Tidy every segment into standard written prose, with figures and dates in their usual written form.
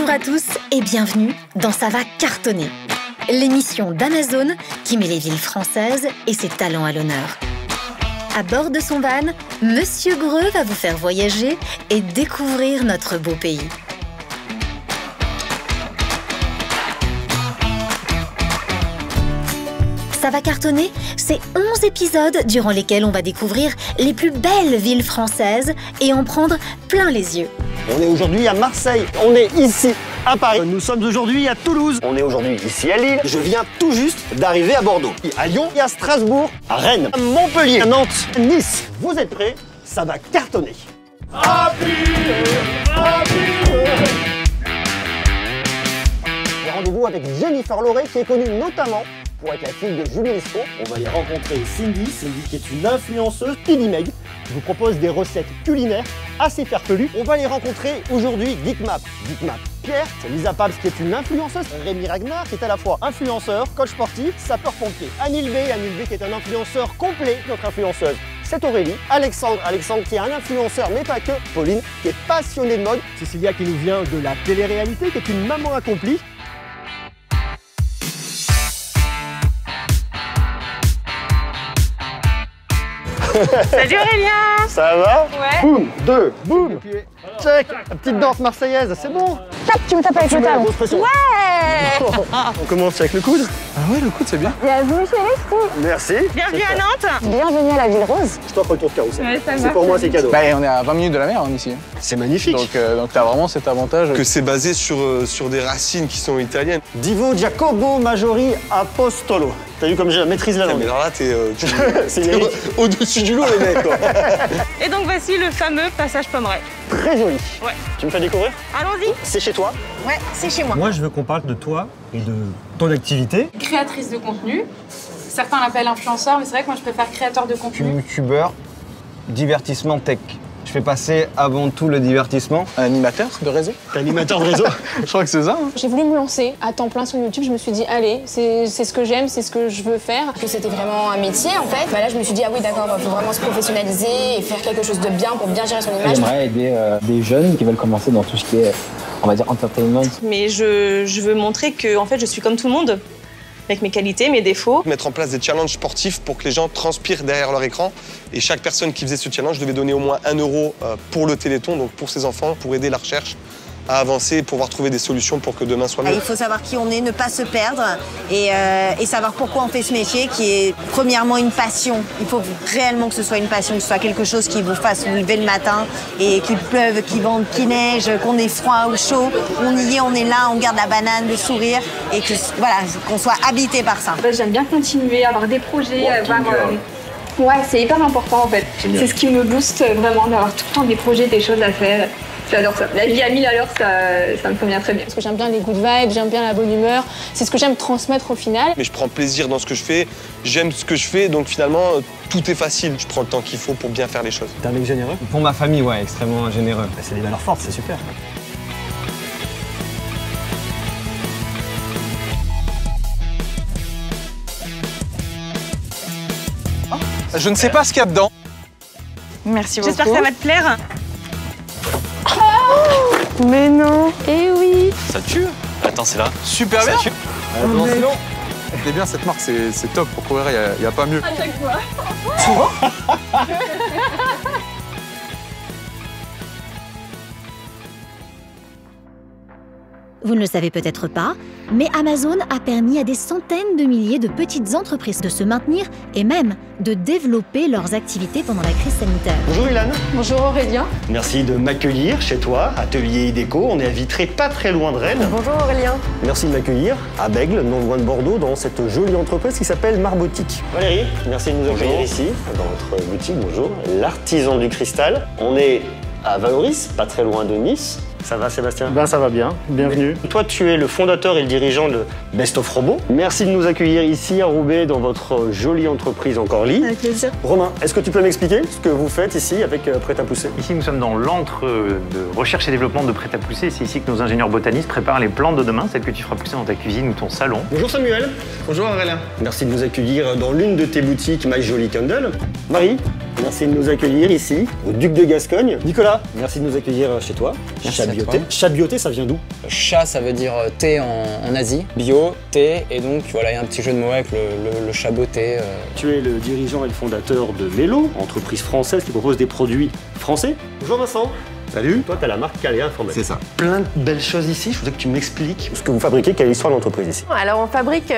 Bonjour à tous et bienvenue dans Ça va cartonner, l'émission d'Amazon qui met les villes françaises et ses talents à l'honneur. À bord de son van, Monsieur Greux va vous faire voyager et découvrir notre beau pays. Ça va cartonner, c'est 11 épisodes durant lesquels on va découvrir les plus belles villes françaises et en prendre plein les yeux. On est aujourd'hui à Marseille, on est ici à Paris, nous sommes aujourd'hui à Toulouse, on est aujourd'hui ici à Lille, je viens tout juste d'arriver à Bordeaux, à Lyon, et à Strasbourg, à Rennes, à Montpellier, à Nantes, à Nice. Vous êtes prêts? Ça va cartonner. J'ai rendez-vous avec Jennifer Lauré qui est connue notamment pour être la fille de Julie Lescaut. On va y rencontrer Cindy qui est une influenceuse, Tilly Meg. Je vous propose des recettes culinaires assez farfelues. On va les rencontrer aujourd'hui. Geekmap Pierre, c'est Lisa Pabs qui est une influenceuse. Rémi Ragnar qui est à la fois influenceur, coach sportif, sapeur-pompier. Anil B qui est un influenceur complet, notre influenceuse. C'est Aurélie. Alexandre qui est un influenceur, mais pas que. Pauline qui est passionnée de mode. Cécilia qui nous vient de la télé-réalité, qui est une maman accomplie. Salut Aurélien! Ça va? Ouais. Boum, 2, boum, check. La petite danse marseillaise, c'est bon? Tac, tu me tapes avec le talon. Ouais! On commence avec le coude. Ah ouais, le coude, c'est bien. Bienvenue chez les filles. Merci. Bienvenue à Nantes. Bienvenue à la Ville Rose. Je t'offre le tour de carrousel. Ouais, ça C'est marche. pour moi, c'est cadeau. Bah, on est à 20 minutes de la mer ici. C'est magnifique. Donc t'as vraiment cet avantage. Que c'est basé sur des racines qui sont italiennes. Divo Giacomo Maggiori Apostolo. T'as vu comme je maîtrise la Mais langue? alors là, C'est lyrique. au-dessus du lot, les mecs, quoi. Et donc voici le fameux passage Pommeraye. Très joli. Ouais. Tu me fais découvrir? Allons-y. C'est chez toi? Ouais, c'est chez moi. Moi, je veux qu'on parle de toi et de ton activité. Créatrice de contenu. Certains l'appellent influenceur, mais c'est vrai que moi je préfère créateur de contenu. Youtubeur, divertissement tech. Je fais passer avant tout le divertissement. Animateur de réseau. T'es animateur de réseau. Je crois que c'est ça. Hein. J'ai voulu me lancer à temps plein sur YouTube. Je me suis dit, allez, c'est ce que j'aime, c'est ce que je veux faire. Que c'était vraiment un métier en fait. Bah là je me suis dit ah oui d'accord, il faut vraiment se professionnaliser et faire quelque chose de bien pour bien gérer son image. J'aimerais aider des jeunes qui veulent commencer dans tout ce qui est, on va dire, entertainment. Mais je veux montrer que en fait, je suis comme tout le monde, avec mes qualités, mes défauts. Mettre en place des challenges sportifs pour que les gens transpirent derrière leur écran. Et chaque personne qui faisait ce challenge devait donner au moins 1 euro pour le Téléthon, donc pour ses enfants, pour aider la recherche à avancer et pouvoir trouver des solutions pour que demain soit mieux. Il faut savoir qui on est, ne pas se perdre et savoir pourquoi on fait ce métier qui est premièrement une passion. Il faut réellement que ce soit une passion, que ce soit quelque chose qui vous fasse vous lever le matin et qu'il pleuve, qu'il vente, qu'il neige, qu'on ait froid ou chaud. On y est, on est là, on garde la banane, le sourire et que voilà, qu'on soit habité par ça. J'aime bien continuer, avoir des projets, avoir... Ouais, c'est hyper important en fait. C'est ce qui me booste vraiment, d'avoir tout le temps des projets, des choses à faire. J'adore ça. La vie à 1000 à l'heure, ça me convient très bien. Parce que j'aime bien les good vibes, j'aime bien la bonne humeur. C'est ce que j'aime transmettre au final. Mais je prends plaisir dans ce que je fais, j'aime ce que je fais, donc finalement, tout est facile. Je prends le temps qu'il faut pour bien faire les choses. T'es un mec généreux? Pour ma famille, ouais, extrêmement généreux. C'est des valeurs fortes, c'est super. Je ne sais pas ce qu'il y a dedans. Merci beaucoup. J'espère que ça va te plaire. Mais non. Eh oui. Ça tue. Attends, c'est là. Super bien. Attention. C'est bien cette marque, c'est top pour courir, il n'y a pas mieux. À chaque fois. Vous ne le savez peut-être pas, mais Amazon a permis à des centaines de milliers de petites entreprises de se maintenir et même de développer leurs activités pendant la crise sanitaire. Bonjour Ilan. Bonjour Aurélien. Merci de m'accueillir chez toi, Atelier Idéco. On est à Vitré, pas très loin de Rennes. Bonjour Aurélien. Merci de m'accueillir à Bègle, non loin de Bordeaux, dans cette jolie entreprise qui s'appelle Marbotique. Valérie, merci de nous accueillir ici, dans votre boutique. Bonjour. L'artisan du cristal. On est à Valoris, pas très loin de Nice. Ça va Sébastien? Ben ça va bien, bienvenue. Toi tu es le fondateur et le dirigeant de Best of Robots. Merci de nous accueillir ici à Roubaix dans votre jolie entreprise en Corly. Avec plaisir. Romain, est-ce que tu peux m'expliquer ce que vous faites ici avec Prêt à Pousser? Ici nous sommes dans l'antre de recherche et développement de Prêt à Pousser. C'est ici que nos ingénieurs botanistes préparent les plantes de demain, celles que tu feras pousser dans ta cuisine ou ton salon. Bonjour Samuel. Bonjour Aurélien. Merci de nous accueillir dans l'une de tes boutiques My Jolly Candle. Marie, Merci de nous accueillir ici, au Duc de Gascogne. Nicolas, merci de nous accueillir chez toi. Chabioté. Chabioté, ça vient d'où? Chat, ça veut dire thé en Asie. Bio, thé, et donc voilà, il y a un petit jeu de mots avec le chaboté. Tu es le dirigeant et le fondateur de Mélo, entreprise française qui propose des produits français. Bonjour Vincent. Salut. Toi, tu as la marque Caléa Informatique. C'est ça. Plein de belles choses ici. Je voudrais que tu m'expliques ce que vous fabriquez, quelle est l'histoire de l'entreprise ici. Alors, on fabrique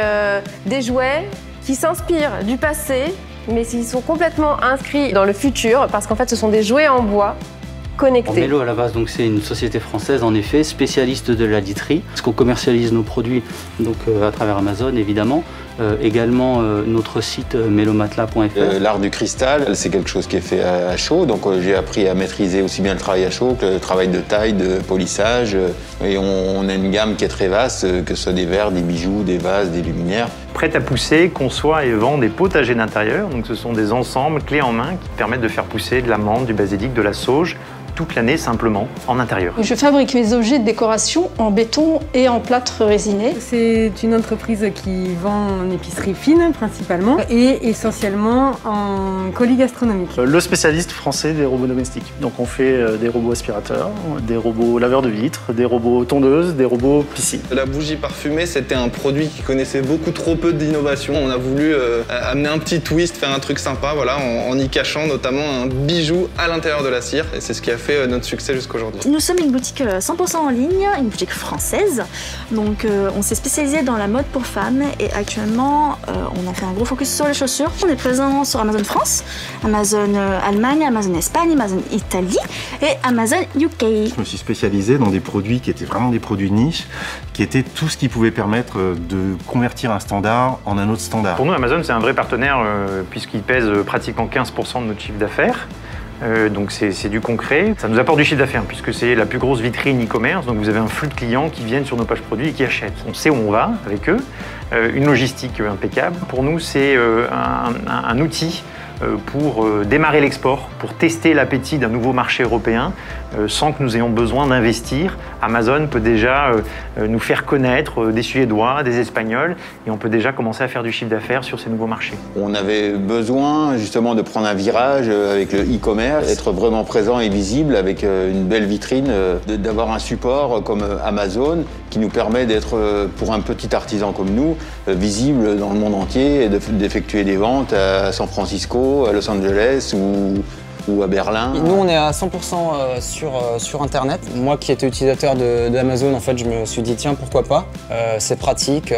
des jouets qui s'inspirent du passé, mais qui sont complètement inscrits dans le futur, parce qu'en fait, ce sont des jouets en bois connectés. Mélo, à la base, donc, c'est une société française, en effet, spécialiste de la literie. Parce qu'on commercialise nos produits donc, à travers Amazon, évidemment. Également notre site melomatela.fr. L'art du cristal, c'est quelque chose qui est fait à chaud, donc j'ai appris à maîtriser aussi bien le travail à chaud que le travail de taille, de polissage. Et on a une gamme qui est très vaste, que ce soit des verres, des bijoux, des vases, des luminaires. Prêt à pousser, conçoit et vend des potagers d'intérieur. Donc ce sont des ensembles clés en main qui permettent de faire pousser de la menthe, du basilic, de la sauge, toute l'année simplement en intérieur. Je fabrique mes objets de décoration en béton et en plâtre résiné. C'est une entreprise qui vend en épicerie fine principalement et essentiellement en colis gastronomiques. Le spécialiste français des robots domestiques. Donc on fait des robots aspirateurs, des robots laveurs de vitres, des robots tondeuses, des robots piscines. La bougie parfumée, c'était un produit qui connaissait beaucoup trop peu d'innovation. On a voulu amener un petit twist, faire un truc sympa, voilà, en y cachant notamment un bijou à l'intérieur de la cire. Et c'est ce qui a fait notre succès jusqu'à aujourd'hui. Nous sommes une boutique 100% en ligne, une boutique française. Donc on s'est spécialisé dans la mode pour femmes et actuellement on a fait un gros focus sur les chaussures. On est présent sur Amazon France, Amazon Allemagne, Amazon Espagne, Amazon Italie et Amazon UK. Je me suis spécialisé dans des produits qui étaient vraiment des produits de niche, qui étaient tout ce qui pouvait permettre de convertir un standard en un autre standard. Pour nous, Amazon, c'est un vrai partenaire puisqu'il pèse pratiquement 15% de notre chiffre d'affaires. Donc c'est du concret. Ça nous apporte du chiffre d'affaires puisque c'est la plus grosse vitrine e-commerce. Donc vous avez un flux de clients qui viennent sur nos pages produits et qui achètent. On sait où on va avec eux. Une logistique impeccable. Pour nous, c'est un outil pour démarrer l'export, pour tester l'appétit d'un nouveau marché européen sans que nous ayons besoin d'investir. Amazon peut déjà nous faire connaître des Suédois, des Espagnols et on peut déjà commencer à faire du chiffre d'affaires sur ces nouveaux marchés. On avait besoin justement de prendre un virage avec le e-commerce, être vraiment présent et visible avec une belle vitrine, d'avoir un support comme Amazon qui nous permet d'être, pour un petit artisan comme nous, visible dans le monde entier et d'effectuer des ventes à San Francisco, à Los Angeles ou à Berlin. Nous, on est à 100% sur Internet. Moi qui étais utilisateur d'Amazon, en fait, je me suis dit, tiens, pourquoi pas. C'est pratique,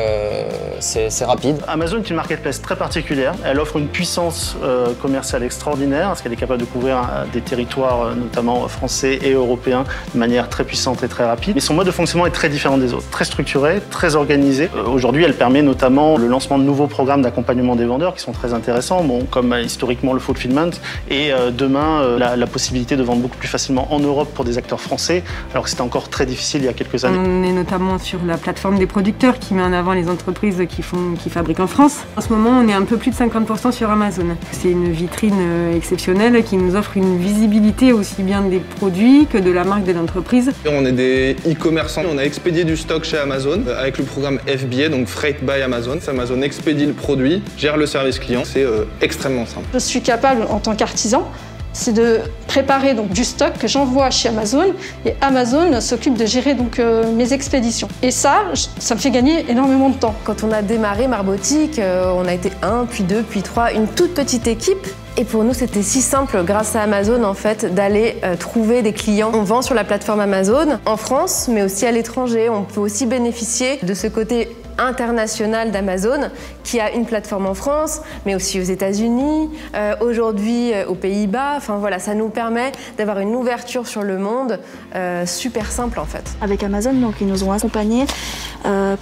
c'est rapide. Amazon est une marketplace très particulière. Elle offre une puissance commerciale extraordinaire, parce qu'elle est capable de couvrir des territoires, notamment français et européens, de manière très puissante et très rapide. Et son mode de fonctionnement est très différent des autres. Très structuré, très organisé. Aujourd'hui, elle permet notamment le lancement de nouveaux programmes d'accompagnement des vendeurs qui sont très intéressants, comme historiquement le fulfillment, et demain, la possibilité de vendre beaucoup plus facilement en Europe pour des acteurs français, alors que c'était encore très difficile il y a quelques années. On est notamment sur la plateforme des producteurs qui met en avant les entreprises qui fabriquent en France. En ce moment, on est un peu plus de 50% sur Amazon. C'est une vitrine exceptionnelle qui nous offre une visibilité aussi bien des produits que de la marque de l'entreprise. On est des e-commerçants, on a expédié du stock chez Amazon avec le programme FBA, donc Freight by Amazon. Amazon expédie le produit, gère le service client, c'est extrêmement simple. Je suis capable, en tant qu'artisan, c'est de préparer donc du stock que j'envoie chez Amazon et Amazon s'occupe de gérer donc mes expéditions. Et ça me fait gagner énormément de temps. Quand on a démarré Marbotique, on a été 1, puis 2, puis 3, une toute petite équipe. Et pour nous, c'était si simple, grâce à Amazon, en fait, d'aller trouver des clients. On vend sur la plateforme Amazon en France, mais aussi à l'étranger. On peut aussi bénéficier de ce côté international d'Amazon, qui a une plateforme en France, mais aussi aux États-Unis, aujourd'hui aux Pays-Bas. Enfin voilà, ça nous permet d'avoir une ouverture sur le monde super simple en fait. Avec Amazon, donc ils nous ont accompagnés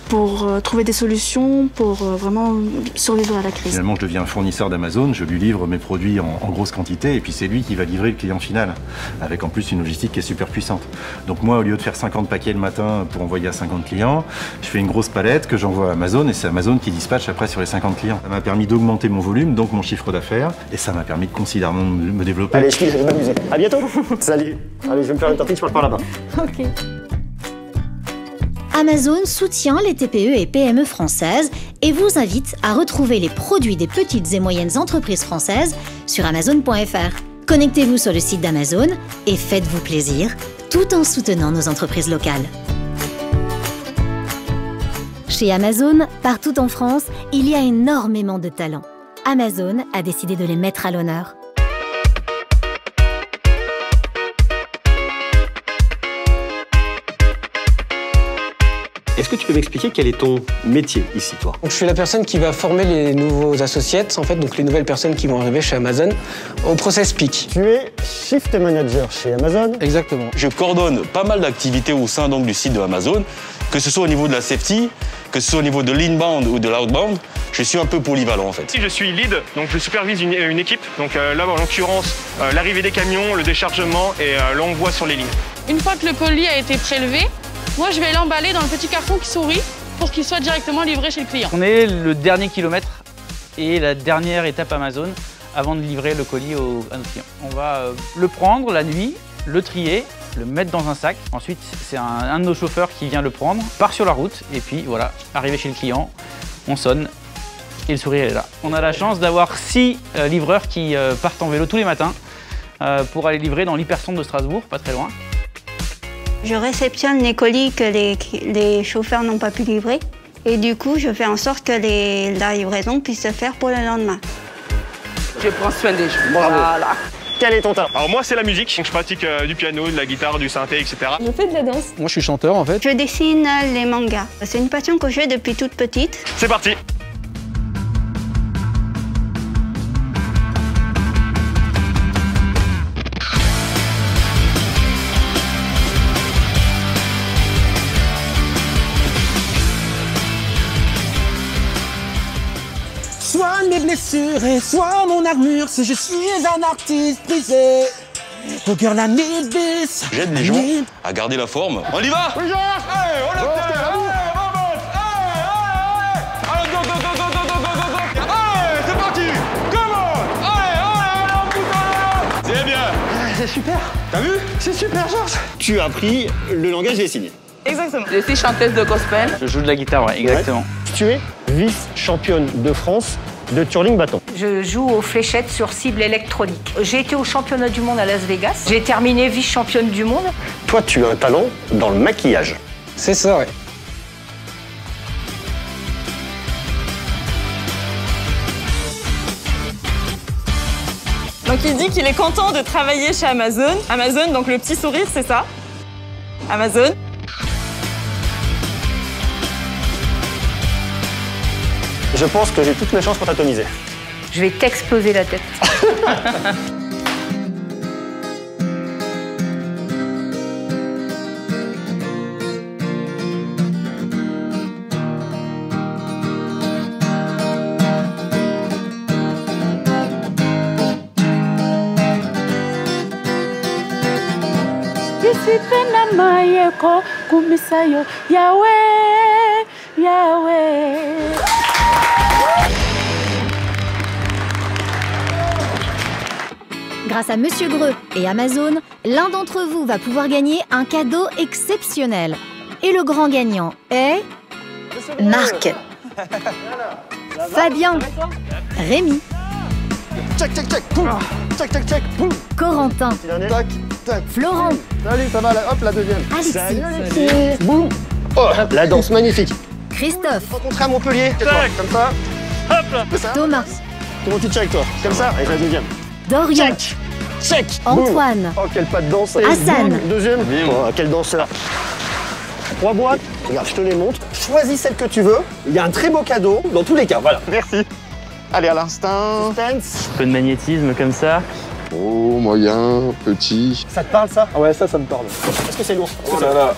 pour trouver des solutions pour vraiment survivre à la crise. Finalement, je deviens fournisseur d'Amazon, je lui livre mes produits en grosse quantité et puis c'est lui qui va livrer le client final, avec en plus une logistique qui est super puissante. Donc moi, au lieu de faire 50 paquets le matin pour envoyer à 50 clients, je fais une grosse palette que j'envoie à Amazon et c'est Amazon qui dispatche après sur les 50 clients. Ça m'a permis d'augmenter mon volume, donc mon chiffre d'affaires, et ça m'a permis de considérablement me développer. Allez, je vais m'amuser. À bientôt. Salut. Allez, je vais me faire une tartine, je pars par là-bas. Ok. Amazon soutient les TPE et PME françaises et vous invite à retrouver les produits des petites et moyennes entreprises françaises sur Amazon.fr. Connectez-vous sur le site d'Amazon et faites-vous plaisir tout en soutenant nos entreprises locales. Chez Amazon, partout en France, il y a énormément de talents. Amazon a décidé de les mettre à l'honneur. Est-ce que tu peux m'expliquer quel est ton métier ici, toi? Donc, je suis la personne qui va former les nouveaux associates, en fait, donc les nouvelles personnes qui vont arriver chez Amazon, au process peak. Tu es Shift Manager chez Amazon? Exactement. Je coordonne pas mal d'activités au sein donc, du site de Amazon, que ce soit au niveau de la safety, que ce soit au niveau de l'inbound ou de l'outbound. Je suis un peu polyvalent en fait. Je suis lead, donc je supervise une équipe. Donc là, en l'occurrence, l'arrivée des camions, le déchargement et l'envoi sur les lignes. Une fois que le colis a été prélevé, moi, je vais l'emballer dans le petit carton qui sourit pour qu'il soit directement livré chez le client. On est le dernier kilomètre et la dernière étape Amazon avant de livrer le colis à notre client. On va le prendre la nuit, le trier, le mettre dans un sac. Ensuite, c'est un de nos chauffeurs qui vient le prendre, part sur la route et puis voilà, arrivé chez le client, on sonne et le sourire est là. On a la chance d'avoir 6 livreurs qui partent en vélo tous les matins pour aller livrer dans l'hypercentre de Strasbourg, pas très loin. Je réceptionne les colis que les chauffeurs n'ont pas pu livrer et du coup, je fais en sorte que la livraison puisse se faire pour le lendemain. Je prends soin des gens. Bravo. Voilà. Quel est ton talent? Alors moi, c'est la musique. Donc, je pratique du piano, de la guitare, du synthé, etc. Je fais de la danse. Moi, je suis chanteur, en fait. Je dessine les mangas. C'est une passion que j'ai depuis toute petite. C'est parti. Soigne mes blessures et soigne mon armure si je suis un artiste brisé. Au cœur la 1000 bis. J'aide les gens à garder la forme. On y va? Oui, allez, on le fait. Allez, c'est parti. Comment? Allez, on pousse. C'est bien. C'est super. T'as vu? C'est super, Georges. Tu as appris le langage des signes. Exactement. Je suis chanteuse de gospel. Je joue de la guitare, ouais, exactement. Tu es vice-championne de France de curling bâton. Je joue aux fléchettes sur cible électronique. J'ai été au championnat du monde à Las Vegas. J'ai terminé vice-championne du monde. Toi, tu as un talent dans le maquillage. C'est ça, ouais. Donc il dit qu'il est content de travailler chez Amazon. Amazon, donc le petit sourire, c'est ça. Amazon. Je pense que j'ai toutes mes chances pour t'atomiser. Je vais t'exploser la tête. Yahweh, Yahweh. Grâce à Monsieur Greux et Amazon, l'un d'entre vous va pouvoir gagner un cadeau exceptionnel. Et le grand gagnant est... Marc, Fabien, Rémi, Check, check, check, boum. Check, check, check, boum. Corentin, Tac, tac. Florent, Salut, ça va là? Hop, la deuxième. Alexis. Salut, Alexis. Boum. Oh, la danse magnifique. Christophe, Rencontré à Montpellier. Comme ça. Hop. Ça. Thomas, Comment tu check, toi? Comme ça, avec la deuxième. Dorian, Check. Check. Antoine, Boum. Oh, quel pas de danse. Hassan. Boum. Deuxième. Oh, quel danseur. 3 boîtes. Regarde, je te les montre. Choisis celle que tu veux. Il y a un très beau cadeau dans tous les cas. Voilà. Merci. Allez, à l'instant. Suspense. Un peu de magnétisme comme ça. Oh, moyen, petit. Ça te parle, ça? Ouais, ça me parle. Est-ce que c'est lourd? Oh là là.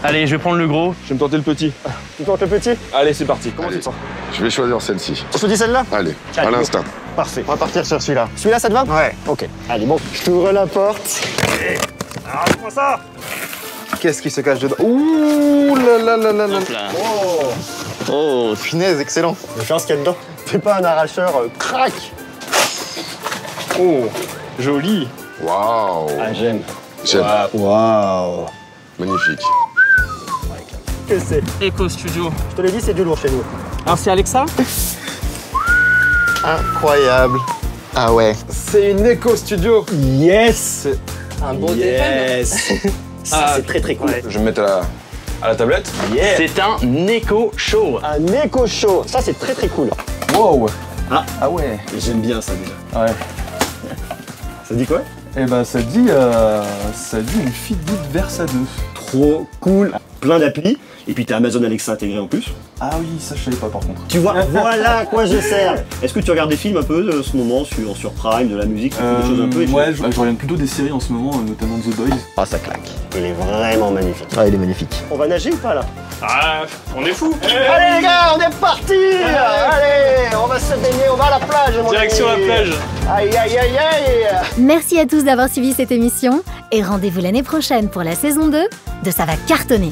Allez, je vais prendre le gros. Je vais me tenter le petit. Tu tentes le petit? Allez, c'est parti. Comment tu te sens? Je vais choisir celle-ci. Tu choisis celle-là? Allez, Allez, à go. l'instant. Parfait. On va partir sur celui-là. Celui-là, ça te va? Ouais. Ok. Allez, bon, je t'ouvre la porte. Arrête-moi ça! Qu'est-ce qui se cache dedans? Ouh là là là là là. Oh! Oh, finesse, excellent. Je pense qu'il y a dedans. T'es pas un arracheur crack! Oh! Joli! Waouh. Ah, j'aime. J'aime. Waouh! Magnifique. que c'est? Echo Studio. Je te l'ai dit, c'est du lourd chez nous. Alors c'est Alexa? Incroyable. Ah ouais. C'est une Echo Studio. Yes. Un beau Yes. Ça, c'est très cool. Je vais me mettre à la tablette. Yeah. C'est un Echo Show. Un Echo Show. Ça, c'est très cool. Wow. Ah ouais. J'aime bien ça déjà. Ouais. Ça dit quoi? Eh ben ça dit une Fitbit Versa 2. Trop cool. Plein d'applis. Et puis t'as Amazon Alexa intégré en plus. Ah oui, ça je savais pas par contre. Tu vois, voilà à quoi je sers. Est-ce que tu regardes des films un peu en ce moment sur Prime, de la musique, des choses un peu? Ouais, je regarde plutôt des séries en ce moment, notamment The Boys. Ah, ça claque. Il est vraiment magnifique. Ah, il est magnifique. On va nager ou pas là? Ah, on est fous. Allez les gars, on est parti. Allez, on va se baigner, on va à la plage. Direction la plage. Aïe, aïe, aïe, aïe. Merci à tous d'avoir suivi cette émission et rendez-vous l'année prochaine pour la saison 2 de Ça va cartonner.